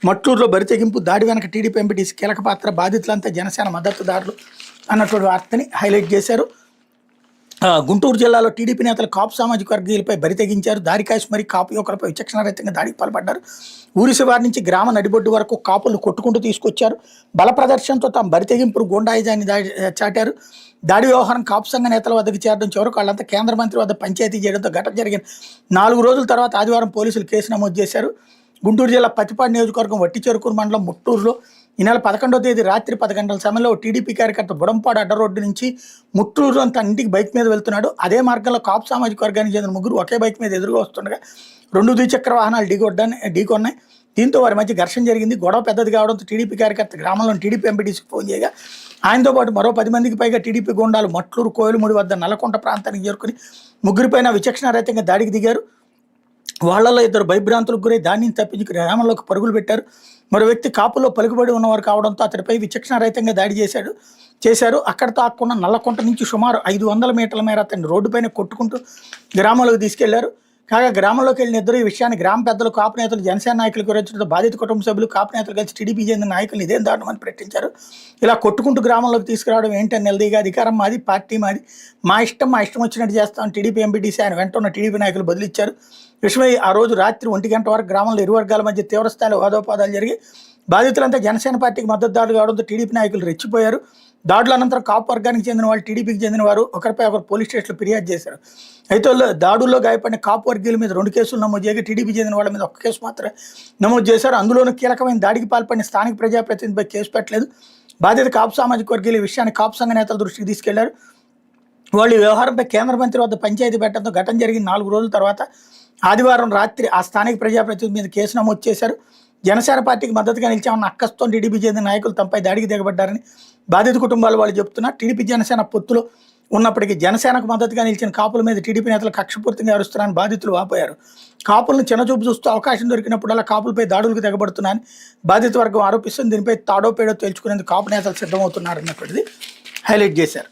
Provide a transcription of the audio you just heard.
మట్టూరులో బరితెగింపు, దాడి వెనక TDP MPTC కీలక పాత్ర, బాధితులంతా జనసేన మద్దతుదారులు అన్నటువంటి వార్తని హైలైట్ చేశారు. గుంటూరు జిల్లాలో టీడీపీ నేతలు కాపు సామాజిక వర్గీయులపై బరితెగించారు. దారి కాసి మరీ కాపు యువకులపై విచక్షణారహితంగా దాడికి పాల్పడ్డారు. ఊరి శివారి నుంచి గ్రామ నడిబొడ్డు వరకు కాపులను కొట్టుకుంటూ తీసుకొచ్చారు. బల ప్రదర్శనతో తమ బరితెగింపును గూండాయిజాన్ని చాటారు. దాడి వ్యవహారం కాపు సంఘ నేతల వద్దకు చేరడం, చివరకు వాళ్ళంతా కేంద్ర మంత్రి వద్ద పంచాయతీ చేయడంతో ఘటన జరిగిన 4 రోజుల తర్వాత ఆదివారం పోలీసులు కేసు నమోదు చేశారు. గుంటూరు జిల్లా పత్తిపాడు నియోజకవర్గం వట్టిచెరుకూరు మండలం ముట్టూరులో ఈ నెల 11వ తేదీ రాత్రి 10 గంటల సమయంలో టీడీపీ కార్యకర్త బుడంపాడు అడ్డ రోడ్డు నుంచి ముట్టూరు తన ఇంటికి బైక్ మీద వెళ్తున్నాడు. అదే మార్గంలో కాపు సామాజిక వర్గానికి చెందిన ముగ్గురు ఒకే బైక్ మీద ఎదురుగా వస్తుండగా 2 ద్విచక్ర వాహనాలు ఢీకొన్నాయి. దీంతో వారి మధ్య ఘర్షణ జరిగింది. గొడవ పెద్దది కావడంతో టీడీపీ కార్యకర్త గ్రామంలోని టీడీపీ ఎంపీటీసీకి ఫోన్ చేయగా ఆయనతో పాటు మరో 10 మందికి పైగా టీడీపీ గుండాలు మట్లూరు కోయిలముడి వద్ద నల్లకొంట ప్రాంతానికి చేరుకుని ముగ్గురిపైన విచక్షణారహితంగా దాడికి దిగారు. వాళ్లలో 2 భయభ్రాంతులకు గురై దాడిని తప్పించి గ్రామంలోకి పరుగులు పెట్టారు. మరో వ్యక్తి కాపులో పలుకుబడి ఉన్నవారు కావడంతో అతడిపై విచక్షణారహితంగా దాడి చేశారు. అక్కడితో ఆకుండా నల్లకొంట నుంచి సుమారు 500 మీటర్ల మేర అతన్ని రోడ్డుపైన కొట్టుకుంటూ గ్రామంలోకి తీసుకెళ్లారు. కాగా గ్రామంలోకి వెళ్ళిన ఇద్దరు ఈ విషయాన్ని గ్రామ పెద్దలు, కాపు నేతలు, జనసేన నాయకులకు వివరించడంతో బాధిత కుటుంబ సభ్యులు, కాపు నేతలు కలిసి టీడీపీ చెందిన నాయకులు ఇదేం దారుణమని ప్రకటించారు. ఇలా కొట్టుకుంటూ గ్రామంలోకి తీసుకురావడం ఏంటని నిలదీగా అధికారం మాది, పార్టీ మాది, మా ఇష్టం వచ్చినట్టు చేస్తామని టీడీపీ ఎంపీటీసీ ఆయన వెంట ఉన్న టీడీపీ నాయకులు బదిలిచ్చారు. విషయమై ఆ రోజు రాత్రి 1 గంట వరకు గ్రామంలో ఇరు వర్గాల మధ్య తీవ్రస్థాయిలో వాదోపాదాలు జరిగి బాధితులంతా జనసేన పార్టీకి మద్దతుదారులు కావడంతో టీడీపీ నాయకులు రెచ్చిపోయారు. దాడుల అనంతరం కాపు వర్గానికి చెందిన వాళ్ళు, టీడీపీకి చెందిన వారు ఒకరిపై ఒకరు పోలీస్ స్టేషన్లో ఫిర్యాదు చేశారు. అయితే దాడుల్లో గాయపడిన కాపు వర్గీయుల మీద 2 కేసులు నమోదు చేయగా టీడీపీ చెందిన వాళ్ళ మీద 1 కేసు మాత్రమే నమోదు చేశారు. అందులోనూ కీలకమైన దాడికి పాల్పడిన స్థానిక ప్రజాప్రతినిధిపై కేసు పెట్టలేదు. బాధిత కాపు సామాజిక వర్గీయుల విషయాన్ని కాపు సంఘ నేతల దృష్టికి తీసుకెళ్లారు. వాళ్ళు ఈ వ్యవహారంపై కేంద్ర మంత్రి వద్ద పంచాయతీ పెట్టడంతో ఘటన జరిగిన 4 రోజుల తర్వాత ఆదివారం రాత్రి ఆ స్థానిక ప్రజాప్రతినిధి మీద కేసు నమోదు చేశారు. జనసేన పార్టీకి మద్దతుగా నిలిచామన్న అక్కస్తో టీడీపీ చెందిన నాయకులు తమపై దాడికి దిగబడ్డారని బాధిత కుటుంబాలు వాళ్ళు చెబుతున్నారు. టీడీపీ జనసేన పొత్తులో ఉన్నప్పటికీ జనసేనకు మద్దతుగా నిలిచిన కాపుల మీద టీడీపీ నేతలు కక్షపూర్తిగా అరుస్తున్నారని బాధితులు వాపోయారు. కాపులను చిన్నచూపు చూస్తూ అవకాశం దొరికినప్పుడల్లా కాపులపై దాడులకు దిగబడుతున్నారని బాధిత వర్గం ఆరోపిస్తుంది. దీనిపై తాడో పేడో తేల్చుకునేందుకు కాపు నేతలు సిద్ధమవుతున్నారన్నటువంటిది హైలైట్ చేశారు.